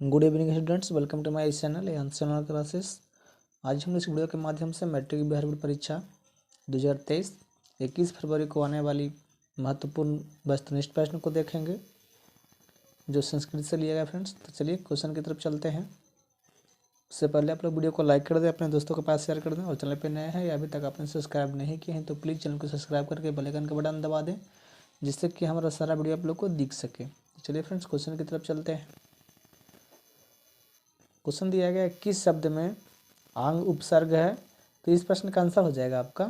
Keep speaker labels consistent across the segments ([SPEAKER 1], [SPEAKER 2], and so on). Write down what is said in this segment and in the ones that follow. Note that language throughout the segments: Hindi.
[SPEAKER 1] Good evening students, welcome to my channel channel classes. आज हम इस वीडियो के माध्यम से मैट्रिक बिहार बोर्ड परीक्षा 2023 21 फरवरी को आने वाली महत्वपूर्ण वस्तुनिष्ठ प्रश्न को देखेंगे जो संस्कृत से लिया गया फ्रेंड्स। तो चलिए क्वेश्चन की तरफ चलते हैं। उससे पहले आप लोग वीडियो को लाइक कर दें, अपने दोस्तों के पास शेयर कर दें, और चैनल पर नए हैं या अभी तक आपने सब्सक्राइब नहीं किए हैं तो प्लीज़ चैनल को सब्सक्राइब करके बेल आइकन का बटन दबा दें, जिससे कि हमारा सारा वीडियो आप लोग को दिख सके। चलिए फ्रेंड्स क्वेश्चन की तरफ चलते हैं। क्वेश्चन दिया गया है, किस शब्द में आंग उपसर्ग है? तो इस प्रश्न का आंसर हो जाएगा आपका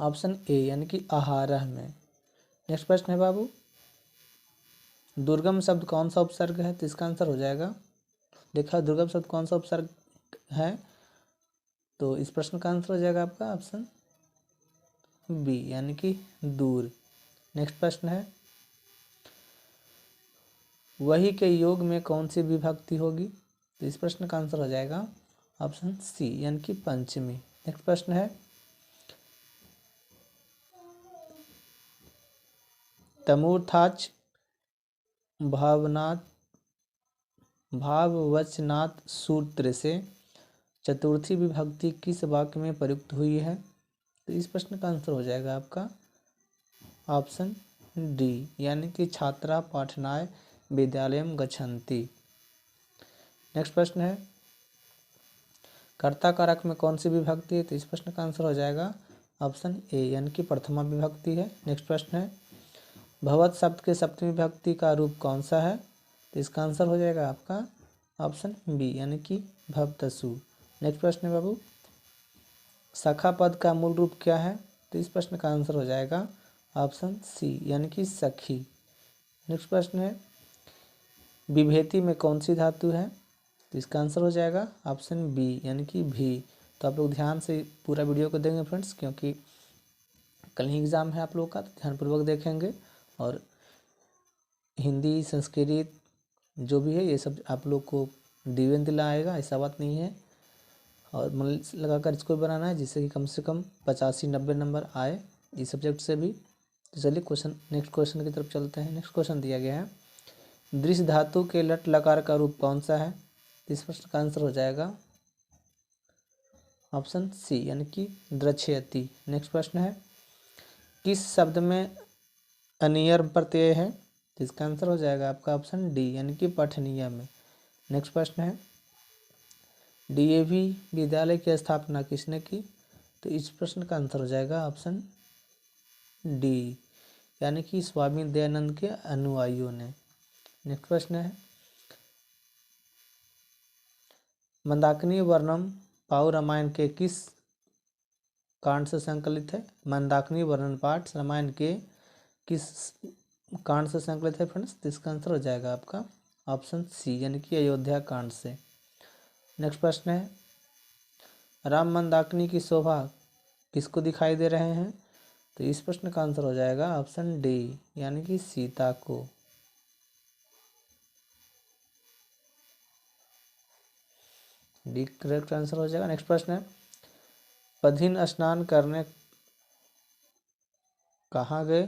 [SPEAKER 1] ऑप्शन ए, यानी कि आहारह में। नेक्स्ट प्रश्न है बाबू, दुर्गम शब्द कौन सा उपसर्ग है? तो इसका आंसर हो जाएगा, देखा दुर्गम शब्द कौन सा उपसर्ग है, तो इस प्रश्न का आंसर हो जाएगा आपका ऑप्शन बी, यानी कि दूर। नेक्स्ट प्रश्न है, वही के योग में कौन सी विभक्ति होगी? तो इस प्रश्न का आंसर हो जाएगा ऑप्शन सी, यानी कि पंचमी। नेक्स्ट प्रश्न है, तमूर्थाच भाववचनात् सूत्र से चतुर्थी विभक्ति किस वाक्य में प्रयुक्त हुई है? तो इस प्रश्न का आंसर हो जाएगा आपका ऑप्शन डी, यानी कि छात्रा पाठनाय विद्यालयम गच्छन्ति। नेक्स्ट प्रश्न है, कर्ता कारक में कौन सी विभक्ति है? तो इस प्रश्न का आंसर हो जाएगा ऑप्शन ए, यानी कि प्रथमा विभक्ति है। नेक्स्ट प्रश्न है, भवत शब्द के सप्तमी विभक्ति का रूप कौन सा है? तो इसका आंसर हो जाएगा आपका ऑप्शन बी, यानी कि भवतसु। नेक्स्ट प्रश्न है बाबू, सखा पद का मूल रूप क्या है? तो इस प्रश्न का आंसर हो जाएगा ऑप्शन सी, यानी कि सखी। नेक्स्ट प्रश्न है, विभेति में कौन सी धातु है? तो इसका आंसर हो जाएगा ऑप्शन बी, यानी कि भी। तो आप लोग ध्यान से पूरा वीडियो को देंगे फ्रेंड्स, क्योंकि कल ही एग्ज़ाम है आप लोगों का, तो ध्यानपूर्वक देखेंगे। और हिंदी संस्कृत जो भी है ये सब आप लोग को डिवीजन दिलाएगा, ऐसा बात नहीं है। और मन लगाकर इसको भी बनाना है, जिससे कि कम से कम 85-90 नंबर आए इस सब्जेक्ट से भी। तो चलिए नेक्स्ट क्वेश्चन की तरफ चलते हैं। नेक्स्ट क्वेश्चन दिया गया है, दृश्य धातु के लट लकार का रूप कौन सा है? इस प्रश्न का आंसर हो जाएगा ऑप्शन सी, यानी कि द्रक्ष्यति। नेक्स्ट प्रश्न है, किस शब्द में अनियर प्रत्यय है? तो इसका आंसर हो जाएगा आपका ऑप्शन डी, यानी कि पठनीय में। नेक्स्ट प्रश्न है, डीएवी विद्यालय की स्थापना किसने की? तो इस प्रश्न का आंसर हो जाएगा ऑप्शन डी, यानी कि स्वामी दयानंद के अनुयायियों ने। नेक्स्ट प्रश्न है, मंदाकिनी वर्णम पाउ रामायण के किस कांड से संकलित है? मंदाकिनी वर्णन पाठ रामायण के किस कांड से संकलित है फ्रेंड्स? तो इसका आंसर हो जाएगा आपका ऑप्शन सी, यानी कि अयोध्या कांड से। नेक्स्ट प्रश्न है, राम मंदाकिनी की शोभा किसको दिखाई दे रहे हैं? तो इस प्रश्न का आंसर हो जाएगा ऑप्शन डी, यानी कि सीता को। डी करेक्ट आंसर हो जाएगा। नेक्स्ट प्रश्न है, पथिन स्नान करने कहाँ गए?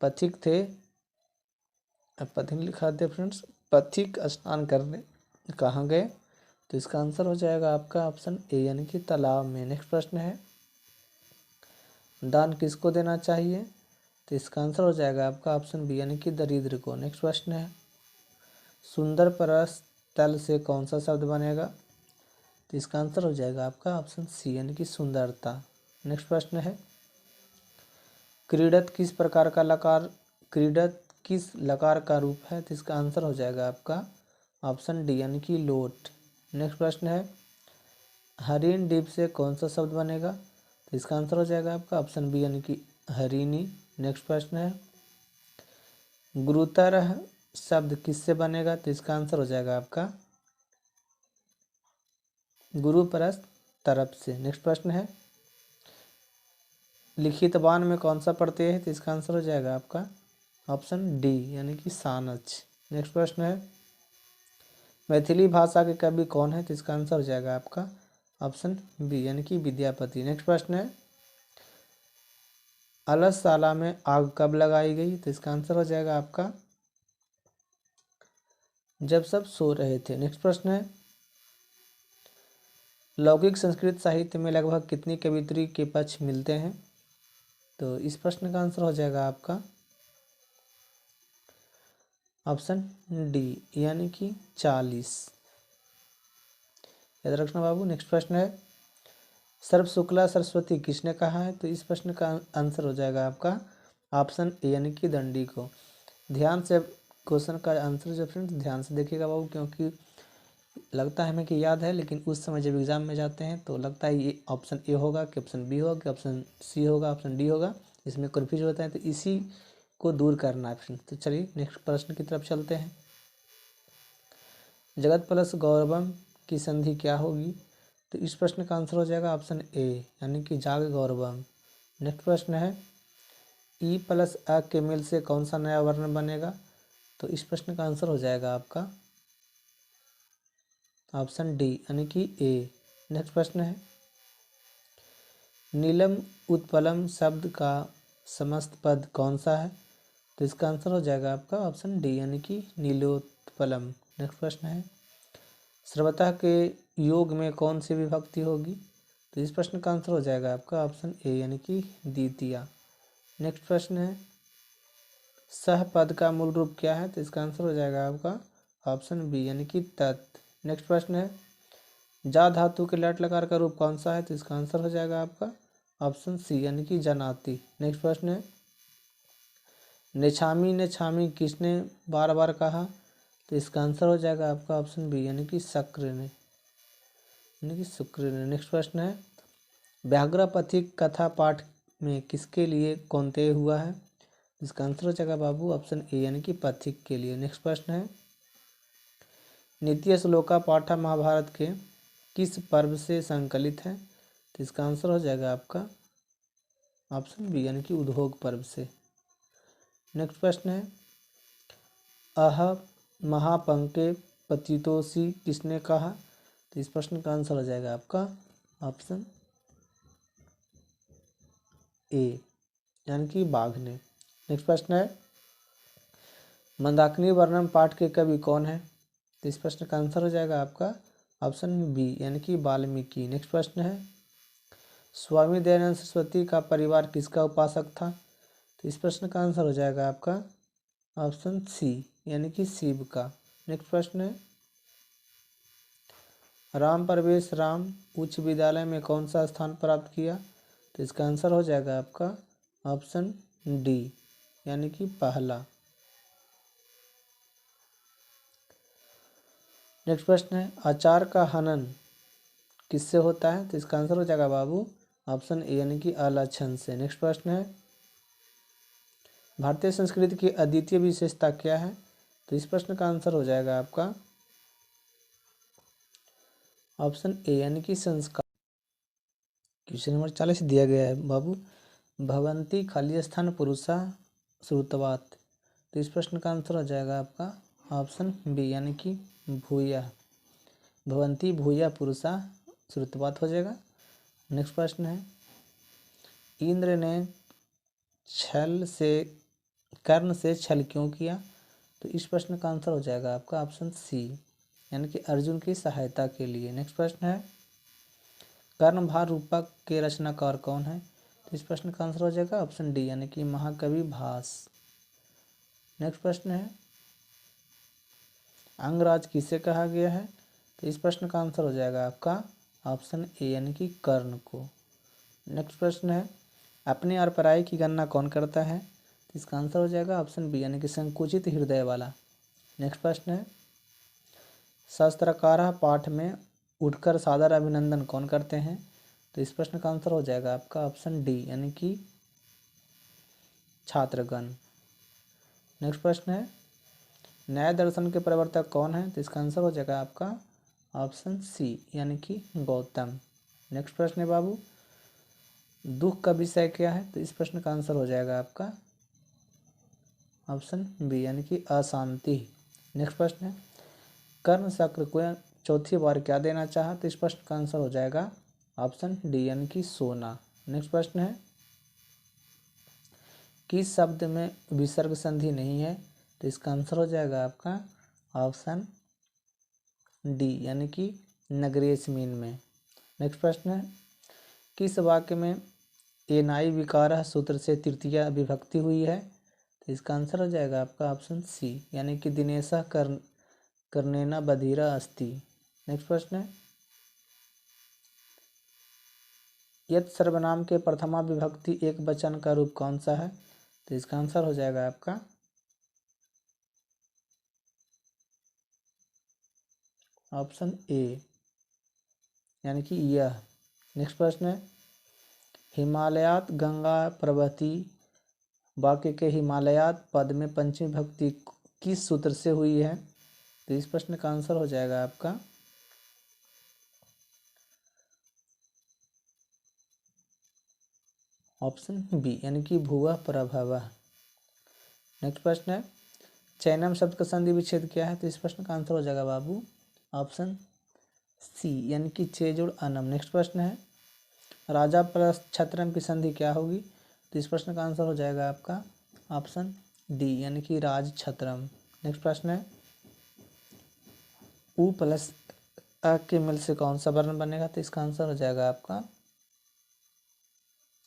[SPEAKER 1] पथिक थे, पथिन लिखा थे फ्रेंड्स, पथिक स्नान करने कहाँ गए? तो इसका आंसर हो जाएगा आपका ऑप्शन ए, यानी कि तालाब में। नेक्स्ट प्रश्न है, दान किसको देना चाहिए? तो इसका आंसर हो जाएगा आपका ऑप्शन बी, यानी कि दरिद्र को। नेक्स्ट प्रश्न है, सुंदर परस तल से कौन सा शब्द बनेगा? तो इसका आंसर हो जाएगा आपका ऑप्शन सी, यानी कि सुंदरता। नेक्स्ट प्रश्न है, क्रीडत किस प्रकार का लकार क्रीडत किस लकार का रूप है? तो इसका आंसर हो जाएगा आपका ऑप्शन डी, यानी कि लोट। नेक्स्ट प्रश्न है, हरिण डीप से कौन सा शब्द बनेगा? तो इसका आंसर हो जाएगा आपका ऑप्शन बी, यानी कि हरिणी। नेक्स्ट प्रश्न है, गुरुतर शब्द किससे बनेगा? तो इसका आंसर हो जाएगा आपका गुरु परस तरफ से। नेक्स्ट प्रश्न है, लिखित बान में कौन सा प्रत्यय है? तो इसका आंसर हो जाएगा आपका ऑप्शन डी, यानी कि सानच। नेक्स्ट प्रश्न है, मैथिली भाषा के कवि कौन है? तो इसका आंसर हो जाएगा आपका ऑप्शन बी, यानी कि विद्यापति। नेक्स्ट प्रश्न है, अलसशाला में आग कब लगाई गई? तो इसका आंसर हो जाएगा आपका जब सब सो रहे थे। नेक्स्ट प्रश्न है, लौकिक संस्कृत साहित्य में लगभग कितनी कवियत्री के पक्ष मिलते हैं? तो इस प्रश्न का आंसर हो जाएगा आपका ऑप्शन डी, यानी कि 40। याद रखना बाबू। नेक्स्ट प्रश्न है, सर्व शुक्ला सरस्वती किसने कहा है? तो इस प्रश्न का आंसर हो जाएगा आपका ऑप्शन ए, यानी कि दंडी को। ध्यान से क्वेश्चन का आंसर जो फ्रेंड्स ध्यान से देखिएगा बाबू, क्योंकि लगता है हमें कि याद है, लेकिन उस समय जब एग्जाम में जाते हैं तो लगता है ये ऑप्शन ए होगा कि ऑप्शन बी होगा कि ऑप्शन सी होगा, ऑप्शन डी होगा, इसमें कन्फ्यूज होता है। तो इसी को दूर करना है फ्रेंड्स। तो चलिए नेक्स्ट प्रश्न की तरफ चलते हैं। जगत प्लस गौरवम की संधि क्या होगी? तो इस प्रश्न का आंसर हो जाएगा ऑप्शन ए, यानी कि जाग गौरवम। नेक्स्ट प्रश्न है, ई प्लस अ के मेल से कौन सा नया वर्ण बनेगा? तो इस प्रश्न का आंसर हो जाएगा आपका ऑप्शन डी, यानी कि ए। नेक्स्ट प्रश्न है, नीलम उत्पलम शब्द का समस्त पद कौन सा है? तो इसका आंसर हो जाएगा आपका ऑप्शन डी, यानी कि नीलोत्पलम। नेक्स्ट प्रश्न है, सर्वतः के योग में कौन सी विभक्ति होगी? तो इस प्रश्न का आंसर हो जाएगा आपका ऑप्शन ए, यानी कि द्वितीया। नेक्स्ट प्रश्न है, सह पद का मूल रूप क्या है? तो इसका आंसर हो जाएगा आपका ऑप्शन बी, यानी कि तत्। नेक्स्ट प्रश्न है, जा धातु के लट लकार का रूप कौन सा है? तो इसका आंसर हो जाएगा आपका ऑप्शन सी, यानी कि जनाति। नेक्स्ट प्रश्न है, नेछामी ने छामी किसने बार बार कहा? तो इसका आंसर हो जाएगा आपका ऑप्शन बी, यानी कि शक्र ने, यानी कि शुक्र ने। नेक्स्ट प्रश्न है, व्याघ्र पथिक कथा पाठ में किसके लिए कौनतेय हुआ है? इसका आंसर हो जाएगा बाबू ऑप्शन ए, यानी कि पथिक के लिए। नेक्स्ट प्रश्न है, नित्य श्लोका पाठा महाभारत के किस पर्व से संकलित है? तो इसका आंसर हो जाएगा आपका ऑप्शन बी, यानी कि उद्योग पर्व से। नेक्स्ट प्रश्न है, अह महापंके पतितोषी किसने कहा? तो इस प्रश्न का आंसर हो जाएगा आपका ऑप्शन ए, यानी कि बाघ ने। नेक्स्ट प्रश्न है, मंदाकिनी वर्णम पाठ के कवि कौन है? तो इस प्रश्न का आंसर हो जाएगा आपका ऑप्शन बी, यानी कि वाल्मीकि। नेक्स्ट प्रश्न है, स्वामी दयानंद सरस्वती का परिवार किसका उपासक था? तो इस प्रश्न का आंसर हो जाएगा आपका ऑप्शन सी, यानी कि शिव का। नेक्स्ट प्रश्न है, राम प्रवेश राम उच्च विद्यालय में कौन सा स्थान प्राप्त किया? तो इसका आंसर हो जाएगा आपका ऑप्शन डी, यानी कि पहला। नेक्स्ट प्रश्न है, आचार का हनन किससे होता है? तो इसका आंसर हो जाएगा बाबू ऑप्शन ए, यानी कि अलक्षण से। नेक्स्ट प्रश्न है, भारतीय संस्कृति की अद्वितीय विशेषता क्या है? तो इस प्रश्न का आंसर हो जाएगा आपका ऑप्शन ए, यानी कि संस्कार। क्वेश्चन नंबर 40 दिया गया है बाबू, भवंती खालिस्थान पुरुषा श्रुतवात। तो इस प्रश्न का आंसर हो जाएगा आपका ऑप्शन बी, यानी कि भूया। भवंती भूया पुरुषा श्रुतवात हो जाएगा। नेक्स्ट प्रश्न है, इंद्र ने छल से कर्ण से छल क्यों किया? तो इस प्रश्न का आंसर हो जाएगा आपका ऑप्शन सी, यानी कि अर्जुन की सहायता के लिए। नेक्स्ट प्रश्न है, कर्णभार रूपक के रचनाकार कौन है? तो इस प्रश्न का आंसर हो जाएगा ऑप्शन डी, यानी कि महाकवि भास। नेक्स्ट प्रश्न है, अंगराज किसे कहा गया है? तो इस प्रश्न का आंसर हो जाएगा आपका ऑप्शन ए, यानी कि कर्ण को। नेक्स्ट प्रश्न है, अपने और पराये की गणना कौन करता है? तो इसका आंसर हो जाएगा ऑप्शन बी, यानी कि संकुचित हृदय वाला। नेक्स्ट प्रश्न है, शास्त्रकार पाठ में उठकर सादर अभिनंदन कौन करते हैं? तो इस प्रश्न का आंसर हो जाएगा आपका ऑप्शन डी, यानी कि छात्रगण। नेक्स्ट प्रश्न है, न्याय दर्शन के प्रवर्तक कौन है? तो इसका आंसर हो जाएगा आपका ऑप्शन सी, यानी कि गौतम। नेक्स्ट प्रश्न है बाबू, दुख का विषय क्या है? तो इस प्रश्न का आंसर हो जाएगा आपका ऑप्शन बी, यानी कि अशांति। नेक्स्ट प्रश्न है, कर्ण चक्र को चौथी बार क्या देना चाहा? तो इस प्रश्न का आंसर हो जाएगा ऑप्शन डी, यानी कि सोना। नेक्स्ट प्रश्न है, किस शब्द में विसर्ग संधि नहीं है? तो इसका आंसर हो जाएगा आपका ऑप्शन डी यानी कि नगरीय जमीन में। नेक्स्ट प्रश्न है, किस वाक्य में एनाई विकार सूत्र से तृतीया विभक्ति हुई है? तो इसका आंसर हो जाएगा आपका ऑप्शन सी यानी कि दिनेशः कर्णेन बधिरा अस्ति। नेक्स्ट प्रश्न है, यत सर्वनाम के प्रथमा विभक्ति एक वचन का रूप कौन सा है? तो इसका आंसर हो जाएगा आपका ऑप्शन ए यानी कि यह। नेक्स्ट प्रश्न है, हिमालयात गंगा प्रवहती वाक्य के हिमालयात पद में पंचमी विभक्ति किस सूत्र से हुई है? तो इस प्रश्न का आंसर हो जाएगा आपका ऑप्शन बी यानी कि भुवः प्रभवः। नेक्स्ट प्रश्न है, चैनम शब्द का संधि विच्छेद क्या है? तो इस प्रश्न का आंसर हो जाएगा बाबू ऑप्शन सी यानी कि चे जोड़ अनम। नेक्स्ट प्रश्न है, राजा प्लस छत्रम की संधि क्या होगी? तो इस प्रश्न का आंसर हो जाएगा आपका ऑप्शन डी यानी कि राज छत्रम। नेक्स्ट प्रश्न है, उ प्लस अ के मिल से कौन सा वर्ण बनेगा? तो इसका आंसर हो जाएगा आपका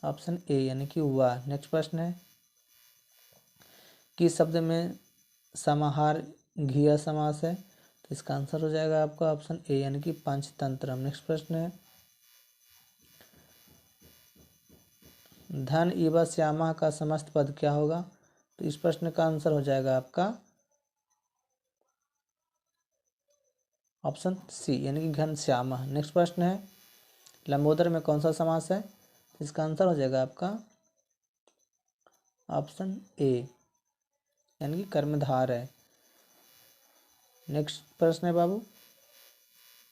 [SPEAKER 1] ऑप्शन ए यानी कि वा। नेक्स्ट प्रश्न है, किस शब्द में समाहार घिया समास है? तो इसका आंसर हो जाएगा आपका ऑप्शन ए यानी कि पंचतंत्रम। नेक्स्ट प्रश्न है, धन इव श्यामा का समस्त पद क्या होगा? तो इस प्रश्न का आंसर हो जाएगा आपका ऑप्शन सी यानी कि घनश्यामा। नेक्स्ट प्रश्न है, लंबोदर में कौन सा समास है? तो इसका आंसर हो जाएगा आपका ऑप्शन ए यानी कि कर्मधार है। नेक्स्ट प्रश्न है बाबू,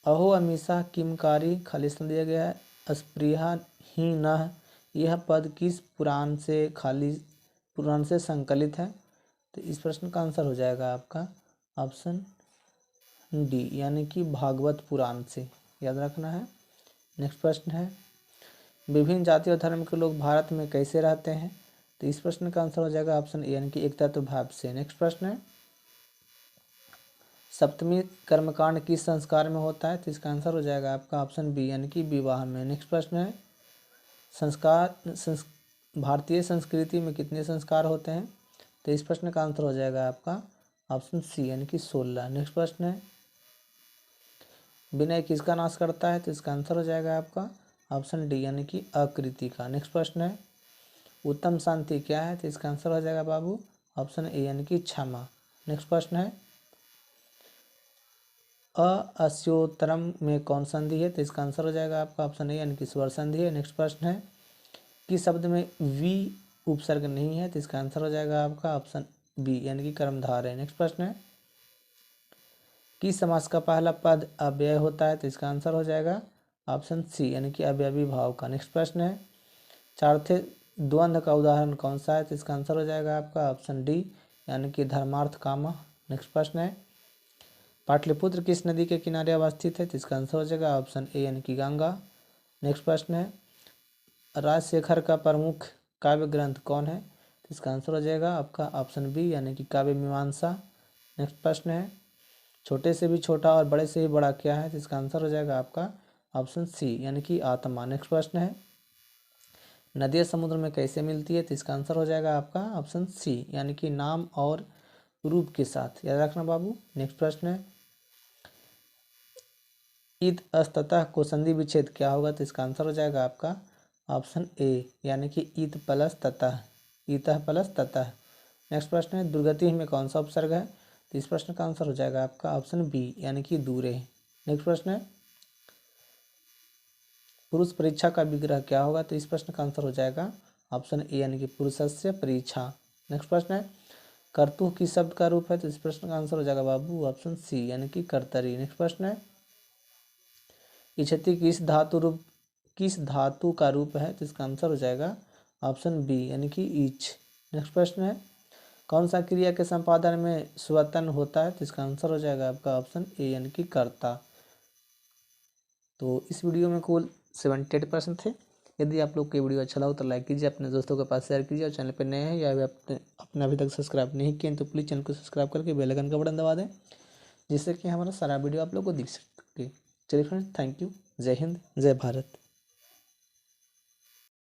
[SPEAKER 1] अहो अमीषा किमकारी खालिस्तान दिया गया है, अस्पृहा ही न, यह पद किस पुराण से संकलित है? तो इस प्रश्न का आंसर हो जाएगा आपका ऑप्शन डी यानी कि भागवत पुराण से, याद रखना है। नेक्स्ट प्रश्न है, विभिन्न जाति और धर्म के लोग भारत में कैसे रहते हैं? तो इस प्रश्न का आंसर हो जाएगा ऑप्शन ए यानी कि एकता तो भाव से। नेक्स्ट प्रश्न है, सप्तमी कर्मकांड किस संस्कार में होता है? तो इसका आंसर हो जाएगा आपका ऑप्शन बी यानी कि विवाह में। नेक्स्ट प्रश्न है, भारतीय संस्कृति में कितने संस्कार होते हैं? तो इस प्रश्न का आंसर हो जाएगा आपका ऑप्शन सी यानी कि 16। नेक्स्ट प्रश्न है, विनय किसका नाश करता है? तो इसका आंसर हो जाएगा आपका ऑप्शन डी यानी कि आकृति का। नेक्स्ट प्रश्न है, उत्तम शांति क्या है? तो इसका आंसर हो जाएगा बाबू ऑप्शन ए यानी कि क्षमा। नेक्स्ट प्रश्न है, अस्योत्तरम में कौन संधि है? तो इसका आंसर हो जाएगा आपका ऑप्शन ए यानी कि स्वर संधि है। नेक्स्ट प्रश्न है, किस शब्द में वी उपसर्ग नहीं है? तो इसका आंसर हो जाएगा आपका ऑप्शन बी यानी कि कर्मधार है। नेक्स्ट प्रश्न है, किस समास का पहला पद अव्यय होता है? तो इसका आंसर हो जाएगा ऑप्शन सी यानी कि अव्ययी भाव का। नेक्स्ट प्रश्न है, चार्थे द्वंद्व का उदाहरण कौन सा है? तो इसका आंसर हो जाएगा आपका ऑप्शन डी यानी कि धर्मार्थ काम। नेक्स्ट प्रश्न है, पाटलिपुत्र किस नदी के किनारे अवस्थित है? तो इसका आंसर हो जाएगा ऑप्शन ए यानी कि गंगा। नेक्स्ट प्रश्न है, राजशेखर का प्रमुख काव्य ग्रंथ कौन है? तो इसका आंसर हो जाएगा आपका ऑप्शन बी यानी कि काव्य मीमांसा। नेक्स्ट प्रश्न है, छोटे से भी छोटा और बड़े से भी बड़ा क्या है? तो इसका आंसर हो जाएगा आपका ऑप्शन सी यानी कि आत्मा। नेक्स्ट प्रश्न है, नदियाँ समुद्र में कैसे मिलती है? तो इसका आंसर हो जाएगा आपका ऑप्शन सी यानी कि नाम और रूप के साथ, याद रखना बाबू। नेक्स्ट प्रश्न है, ईद अस्ततः को संधि विच्छेद क्या होगा? तो इसका आंसर हो जाएगा आपका ऑप्शन ए यानी कि ईद प्लस ततः, ईतः प्लस ततः। नेक्स्ट प्रश्न है, दुर्गति में कौन सा उपसर्ग है? तो इस प्रश्न का आंसर हो जाएगा आपका ऑप्शन बी यानी कि दूरे। नेक्स्ट प्रश्न है, पुरुष परीक्षा का विग्रह क्या होगा? तो इस प्रश्न का आंसर हो जाएगा ऑप्शन ए यानी कि पुरुषस्य परीक्षा। नेक्स्ट प्रश्न है, कर्तु किस शब्द का रूप है? तो इस प्रश्न का आंसर हो जाएगा बाबू ऑप्शन सी यानी कि कर्तरी। नेक्स्ट प्रश्न है, इच्छति किस धातु का रूप है? तो इसका आंसर हो जाएगा ऑप्शन बी यानी कि ईच। नेक्स्ट प्रश्न है, कौन सा क्रिया के संपादन में स्वतन होता है? तो इसका आंसर हो जाएगा आपका ऑप्शन ए यानी कि कर्ता। तो इस वीडियो में कुल 78% थे। यदि आप लोग को वीडियो अच्छा लगा तो लाइक कीजिए, अपने दोस्तों के पास शेयर कीजिए, और चैनल पर नए हैं या आपने अभी तक सब्सक्राइब नहीं किए तो प्लीज़ चैनल को सब्सक्राइब करके बेल आइकन का बटन दबा दें जिससे कि हमारा सारा वीडियो आप लोग को दिख सके। चलिए फ्रेंड्स, थैंक यू। जय हिंद, जय भारत।